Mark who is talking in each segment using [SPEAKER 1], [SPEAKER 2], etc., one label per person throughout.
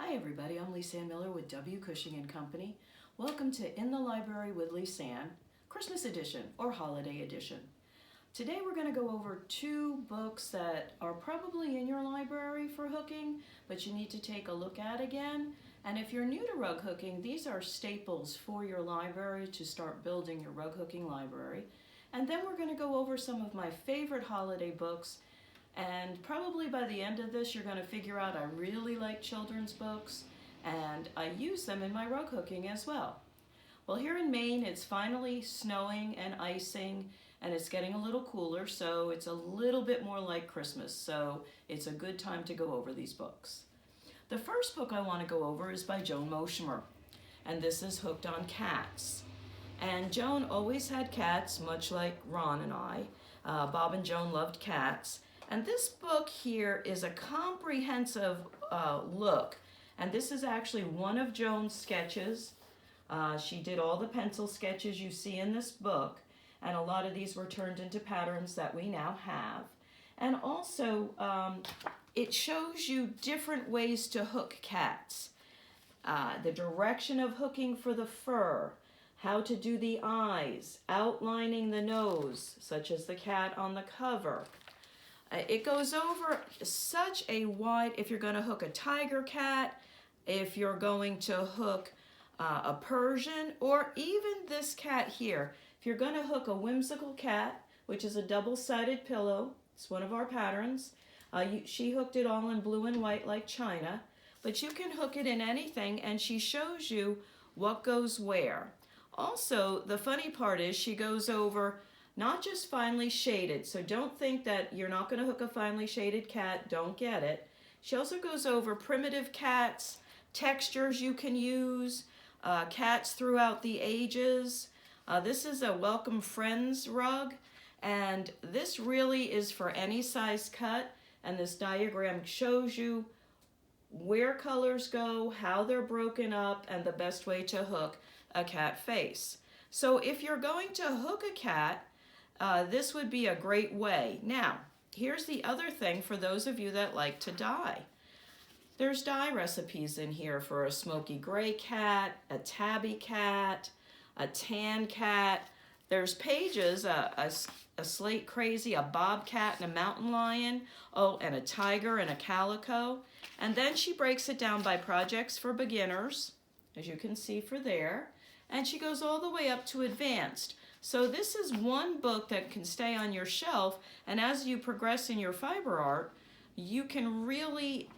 [SPEAKER 1] Hi everybody, I'm Lisanne Miller with W, Cushing and Company. Welcome to In the Library with Lisanne, Christmas edition or holiday edition. Today we're going to go over two books that are probably in your library for hooking, but you need to take a look at again. And if you're new to rug hooking, these are staples for your library to start building your rug hooking library. And then we're going to go over some of my favorite holiday books. And probably by the end of this, you're going to figure out I really like children's books, and I use them in my rug hooking as well. Well, here in Maine, it's finally snowing and icing, and it's getting a little cooler, so it's a little bit more like Christmas, so it's a good time to go over these books. The first book I want to go over is by Joan Moshimer, and this is Hooked on Cats. And Joan always had cats, much like Ron and I. Bob and Joan loved cats. And this book here is a comprehensive look. And this is actually one of Joan's sketches. She did all the pencil sketches you see in this book. And a lot of these were turned into patterns that we now have. And also, it shows you different ways to hook cats. The direction of hooking for the fur, how to do the eyes, outlining the nose, such as the cat on the cover. It goes over such a wide, if you're going to hook a tiger cat, if you're going to hook a Persian, or even this cat here. If you're going to hook a whimsical cat, which is a double-sided pillow, it's one of our patterns. She hooked it all in blue and white like China, but you can hook it in anything, and she shows you what goes where. Also, the funny part is she goes over not just finely shaded, so don't think that you're not going to hook a finely shaded cat, don't get it. She also goes over primitive cats, textures you can use, cats throughout the ages. This is a Welcome Friends rug, and this really is for any size cut, and this diagram shows you where colors go, how they're broken up, and the best way to hook a cat face. So if you're going to hook a cat, this would be a great way. Now, here's the other thing for those of you that like to dye. There's dye recipes in here for a smoky gray cat, a tabby cat, a tan cat. There's pages, a slate crazy, a bobcat and a mountain lion, oh, and a tiger and a calico. And then she breaks it down by projects for beginners, as you can see for there. And she goes all the way up to advanced. So this is one book that can stay on your shelf, and as you progress in your fiber art, you can really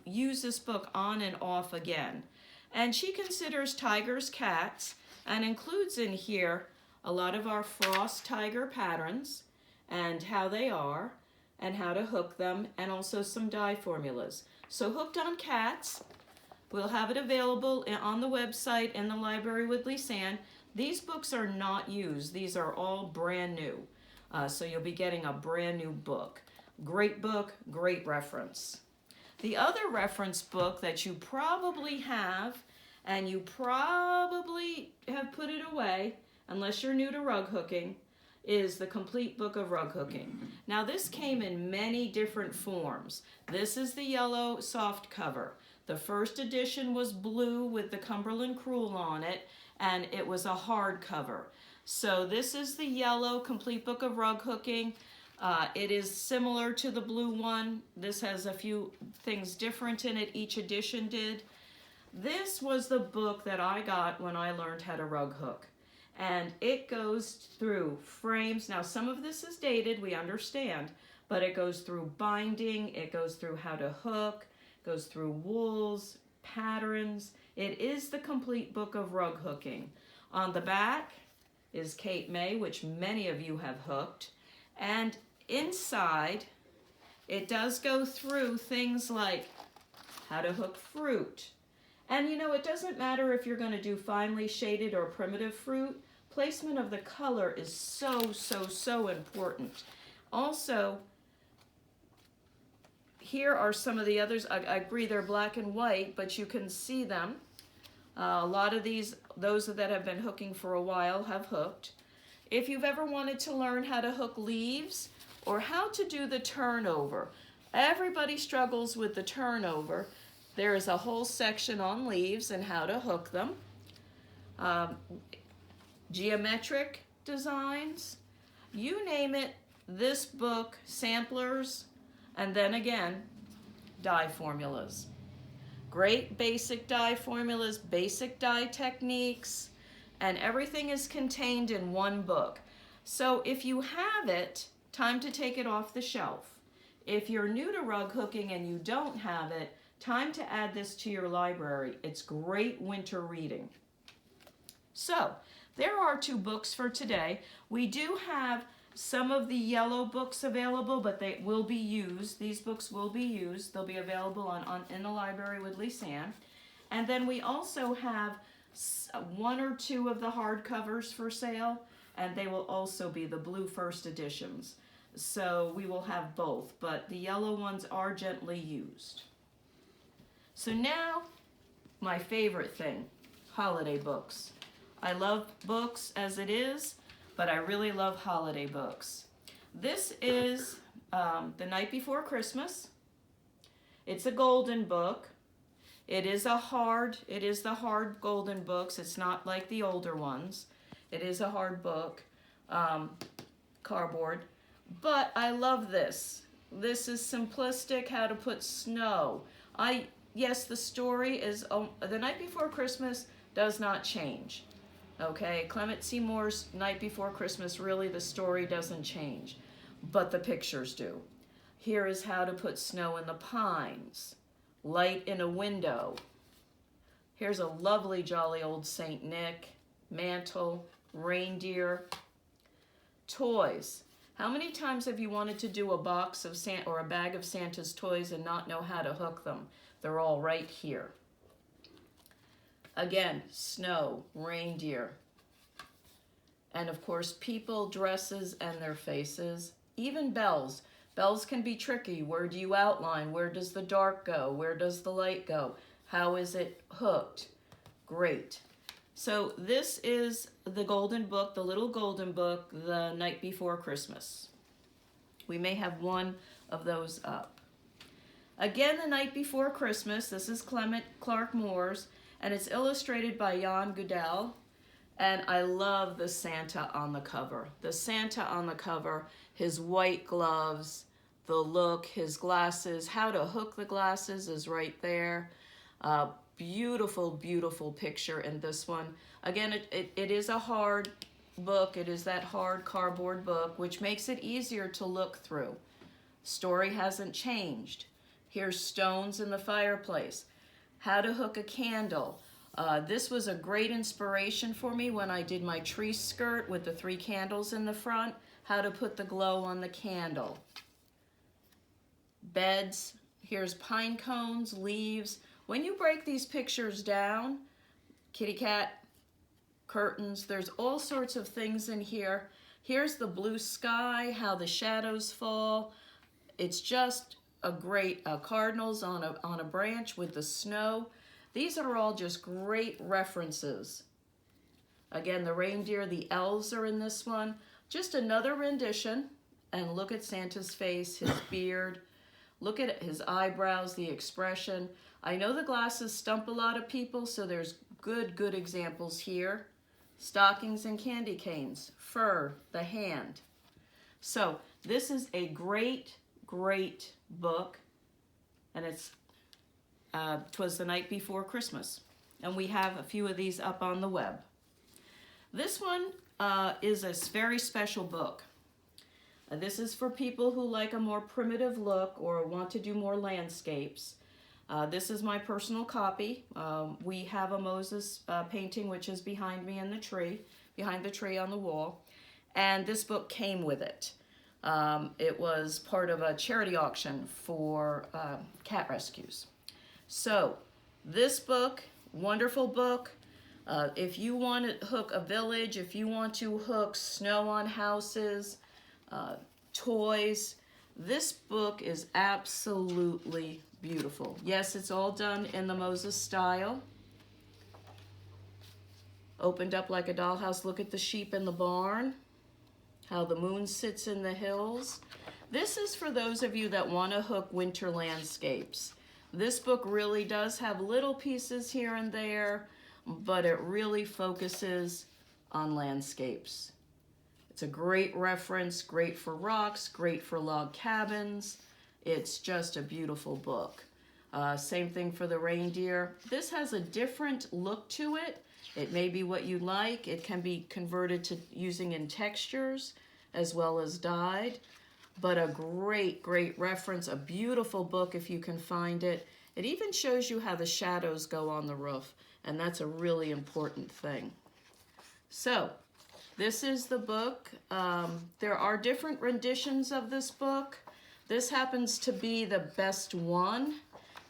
[SPEAKER 1] use this book on and off again. And she considers tigers cats and includes in here a lot of our frost tiger patterns and how they are and how to hook them, and also some dye formulas. So Hooked on Cats, we'll have it available on the website in the library with Lisanne. These books are not used. These are all brand new. So you'll be getting a brand new book. Great book, great reference. The other reference book that you probably have, and you probably have put it away, unless you're new to rug hooking, is the Complete Book of Rug Hooking. Now this came in many different forms. This is the yellow soft cover. The first edition was blue with the Cumberland Crewel on it, and it was a hardcover. So this is the yellow Complete Book of Rug Hooking. It is similar to the blue one. This has a few things different in it, each edition did. This was the book that I got when I learned how to rug hook. And it goes through frames. Now some of this is dated, we understand, but it goes through binding, it goes through how to hook, goes through wools, patterns. It is the Complete Book of Rug Hooking. On the back is Cape May, which many of you have hooked. And inside, it does go through things like how to hook fruit. And you know, it doesn't matter if you're going to do finely shaded or primitive fruit. Placement of the color is so important. Also, here are some of the others. I agree they're black and white, but you can see them. A lot of these, those that have been hooking for a while have hooked. If you've ever wanted to learn how to hook leaves or how to do the turnover, everybody struggles with the turnover. There is a whole section on leaves and how to hook them. Geometric designs, you name it, this book, samplers, and then again, die formulas. Great basic die formulas, basic die techniques, and everything is contained in one book. So if you have it, time to take it off the shelf. If you're new to rug hooking and you don't have it, time to add this to your library. It's great winter reading. So, there are 2 books for today. We do have some of the yellow books available, but they will be used. These books will be used. They'll be available in the library with Lisanne. And then we also have 1 or 2 of the hardcovers for sale, and they will also be the blue first editions. So we will have both, but the yellow ones are gently used. So now, my favorite thing, holiday books. I love books as it is, but I really love holiday books. This is The Night Before Christmas. It's a golden book. It is the hard golden books. It's not like the older ones. It is a hard book, cardboard. But I love this. This is simplistic, how to put snow. Yes, the story is, The Night Before Christmas does not change. Okay, Clement Seymour's Night Before Christmas, really the story doesn't change, but the pictures do. Here is how to put snow in the pines, light in a window. Here's a lovely jolly old Saint Nick, mantle, reindeer, toys. How many times have you wanted to do a box of or a bag of Santa's toys and not know how to hook them? They're all right here. Again, snow, reindeer, and of course people, dresses, and their faces. Even bells. Bells can be tricky. Where do you outline? Where does the dark go? Where does the light go? How is it hooked? Great. So this is the golden book, the little golden book, The Night Before Christmas. We may have 1 of those up. Again, The Night Before Christmas. This is Clement Clark Moore's, and it's illustrated by Jan Goodell. And I love the Santa on the cover. The Santa on the cover, his white gloves, the look, his glasses, how to hook the glasses is right there. Beautiful, beautiful picture in this one. Again, it is a hard book. It is that hard cardboard book, which makes it easier to look through. Story hasn't changed. Here's stones in the fireplace. How to hook a candle. This was a great inspiration for me when I did my tree skirt with the 3 candles in the front. How to put the glow on the candle. Beds. Here's pine cones, leaves. When you break these pictures down, kitty cat, curtains, there's all sorts of things in here. Here's the blue sky, how the shadows fall. It's just a great cardinals on a branch with the snow. These are all just great references. Again, the reindeer, the elves are in this one. Just another rendition. And look at Santa's face, his beard. Look at his eyebrows, the expression. I know the glasses stump a lot of people, so there's good examples here. Stockings and candy canes, fur, the hand. So this is a great book, and "'Twas the Night Before Christmas," and we have a few of these up on the web. This one is a very special book. This is for people who like a more primitive look or want to do more landscapes. This is my personal copy. We have a Moses painting, which is behind me in the tree, behind the tree on the wall, and this book came with it. It was part of a charity auction for cat rescues. So this book, wonderful book. If you want to hook a village, if you want to hook snow on houses, toys, this book is absolutely beautiful. Yes, it's all done in the Moses style. Opened up like a dollhouse. Look at the sheep in the barn. How the moon sits in the hills. This is for those of you that want to hook winter landscapes. This book really does have little pieces here and there, but it really focuses on landscapes. It's a great reference, great for rocks, great for log cabins. It's just a beautiful book. Same thing for the reindeer. This has a different look to it. It may be what you like. It can be converted to using in textures as well as dyed. But a great, great reference, a beautiful book if you can find it. It even shows you how the shadows go on the roof, and that's a really important thing. So, this is the book. There are different renditions of this book. This happens to be the best one.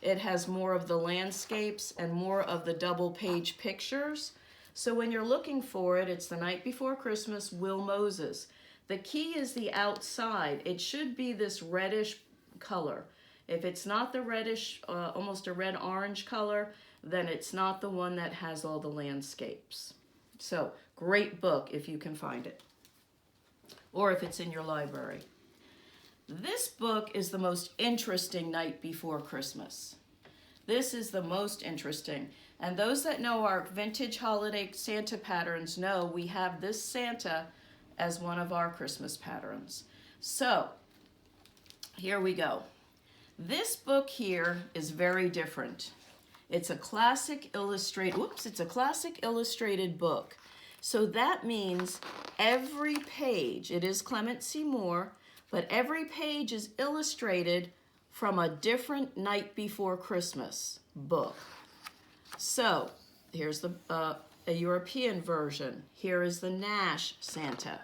[SPEAKER 1] It has more of the landscapes and more of the double-page pictures. So when you're looking for it, it's The Night Before Christmas, Will Moses. The key is the outside. It should be this reddish color. If it's not the reddish, almost a red-orange color, then it's not the one that has all the landscapes. So, great book if you can find it, or if it's in your library. This book is the most interesting Night Before Christmas. This is the most interesting. And those that know our vintage holiday Santa patterns know we have this Santa as one of our Christmas patterns. So, here we go. This book here is very different. It's a classic illustrated book. So that means every page, it is Clement C. Moore, but every page is illustrated from a different Night Before Christmas book. So, here's a European version. Here is the Nash Santa.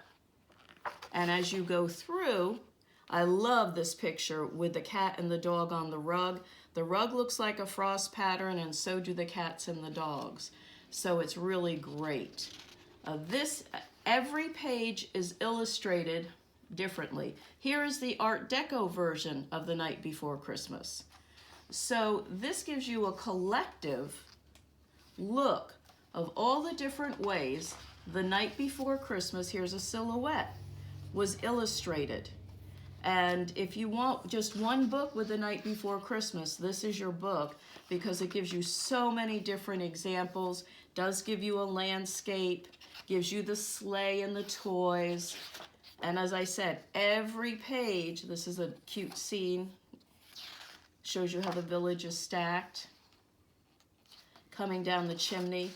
[SPEAKER 1] And as you go through, I love this picture with the cat and the dog on the rug. The rug looks like a frost pattern, and so do the cats and the dogs. So it's really great. Every page is illustrated differently. Here is the Art Deco version of The Night Before Christmas. So this gives you a collective look of all the different ways The Night Before Christmas, here's a silhouette, was illustrated. And if you want just one book with The Night Before Christmas, this is your book, because it gives you so many different examples, does give you a landscape, gives you the sleigh and the toys. And as I said, every page, this is a cute scene, shows you how the village is stacked, coming down the chimney.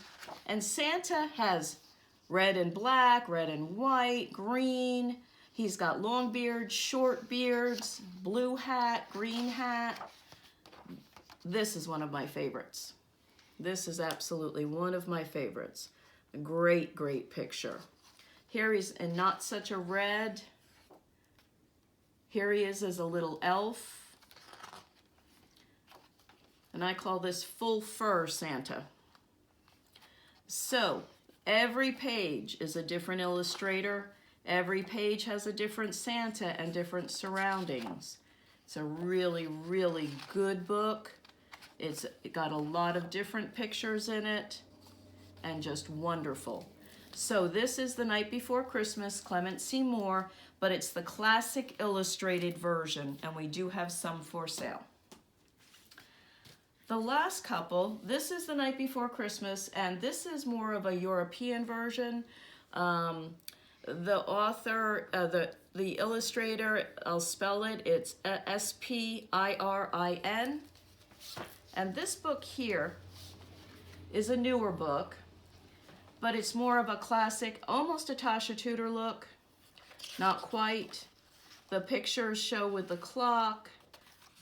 [SPEAKER 1] And Santa has red and black, red and white, green. He's got long beards, short beards, blue hat, green hat. This is one of my favorites. This is absolutely one of my favorites. A great, great picture. Here he's in not such a red. Here he is as a little elf. And I call this full fur Santa. So, every page is a different illustrator. Every page has a different Santa and different surroundings. It's a really, really good book. It's got a lot of different pictures in it and just wonderful. So this is The Night Before Christmas, Clement C. Moore, but it's the classic illustrated version, and we do have some for sale. The last couple, this is The Night Before Christmas, and this is more of a European version. The author, the illustrator, I'll spell it, it's S-P-I-R-I-N. And this book here is a newer book, but it's more of a classic, almost a Tasha Tudor look, not quite. The pictures show with the clock,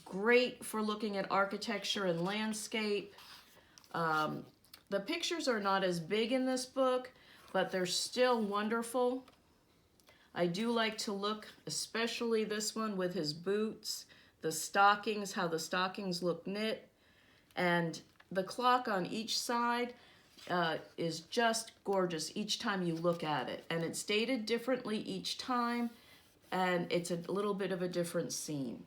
[SPEAKER 1] great for looking at architecture and landscape. The pictures are not as big in this book, but they're still wonderful. I do like to look, especially this one with his boots, the stockings, how the stockings look knit, and the clock on each side is just gorgeous each time you look at it. And it's dated differently each time, and it's a little bit of a different scene.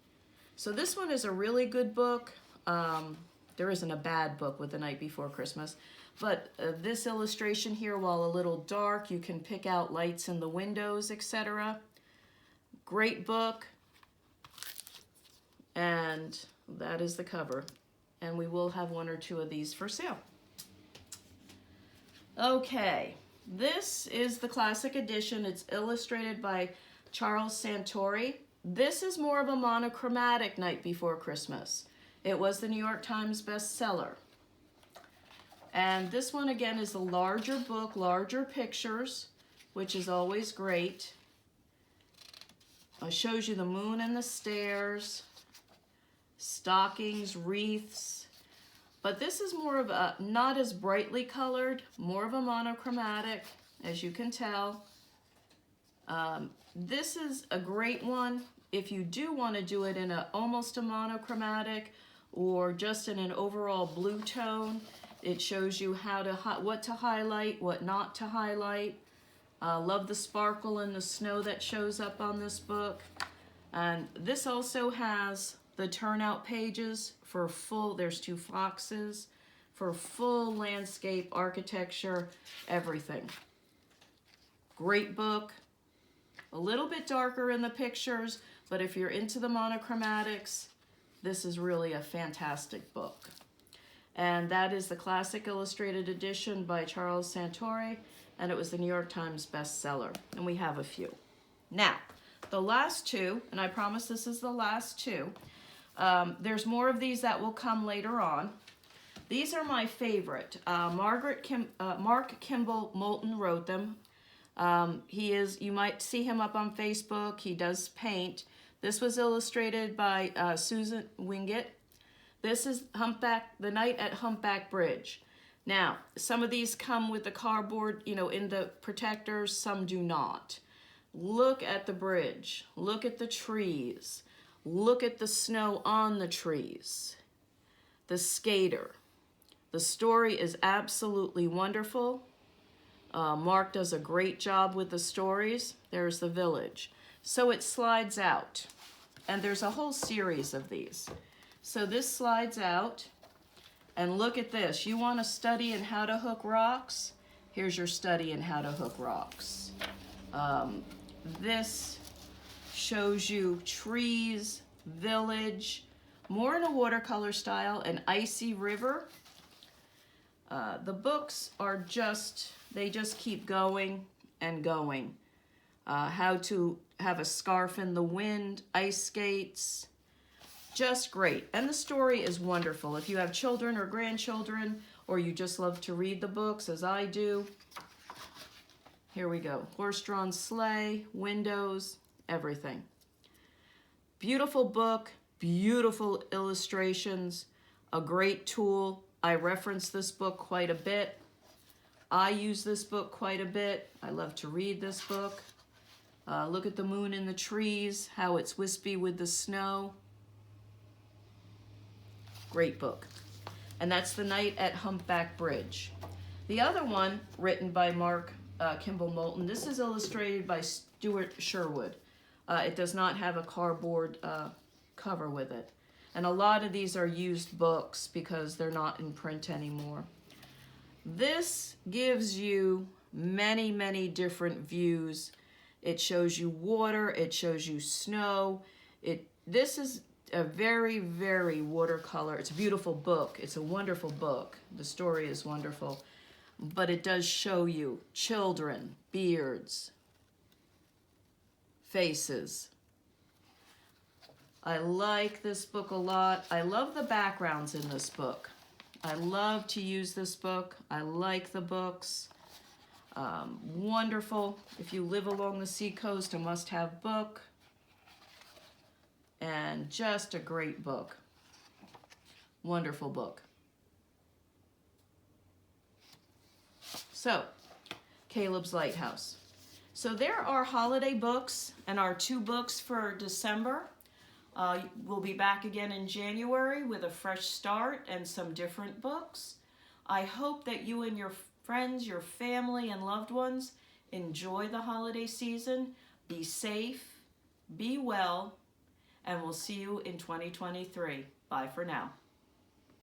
[SPEAKER 1] So this one is a really good book. There isn't a bad book with The Night Before Christmas, but this illustration here, while a little dark, you can pick out lights in the windows, etc. Great book, and that is the cover. and we will have 1 or 2 of these for sale. Okay, this is the classic edition. It's illustrated by Charles Santori. This is more of a monochromatic Night Before Christmas. It was the New York Times bestseller. And this one again is a larger book, larger pictures, which is always great. It shows you the moon and the stairs, stockings, wreaths. But this is more of a, not as brightly colored, more of a monochromatic, as you can tell. This is a great one if you do want to do it in almost a monochromatic or just in an overall blue tone. It shows you what to highlight, what not to highlight. Love the sparkle and the snow that shows up on this book. And this also has the turnout pages for full, there's 2 foxes, for full landscape architecture, everything. Great book. A little bit darker in the pictures, but if you're into the monochromatics, this is really a fantastic book. And that is the classic illustrated edition by Charles Santori, and it was the New York Times bestseller, and we have a few. Now, the last 2, and I promise this is the last 2, there's more of these that will come later on. These are my favorite. Mark Kimball Moulton wrote them. You might see him up on Facebook. He does paint. This was illustrated by Susan Wingate. This is The Night at Humpback Bridge. Now, some of these come with the cardboard, in the protectors, some do not. Look at the bridge. Look at the trees. Look at the snow on the trees. The skater. The story is absolutely wonderful. Mark does a great job with the stories. There's the village. So it slides out. And there's a whole series of these. So this slides out. And look at this. You want to study in how to hook rocks? Here's your study in how to hook rocks. This shows you trees, village, more in a watercolor style, an icy river. The books are they just keep going and going. How to have a scarf in the wind, ice skates, just great. And the story is wonderful. If you have children or grandchildren, or you just love to read the books as I do, here we go. Horse-drawn sleigh, windows, everything. Beautiful book, beautiful illustrations, a great tool. I reference this book quite a bit. I use this book quite a bit. I love to read this book. Look at the moon in the trees, how it's wispy with the snow. Great book. And that's The Night at Humpback Bridge. The other one, written by Mark Kimball Moulton, this is illustrated by Stuart Sherwood. It does not have a cardboard cover with it. And a lot of these are used books because they're not in print anymore. This gives you many, many different views. It shows you water, it shows you snow. This is a very, very watercolor. It's a beautiful book. It's a wonderful book. The story is wonderful. But it does show you children, beards, faces. I like this book a lot. I love the backgrounds in this book. I love to use this book. I like the books. Wonderful. If you live along the seacoast, a must-have book. And just a great book. Wonderful book. So, Caleb's Lighthouse. So there are holiday books and our 2 books for December. We'll be back again in January with a fresh start and some different books. I hope that you and your friends, your family, and loved ones enjoy the holiday season. Be safe, be well, and we'll see you in 2023. Bye for now.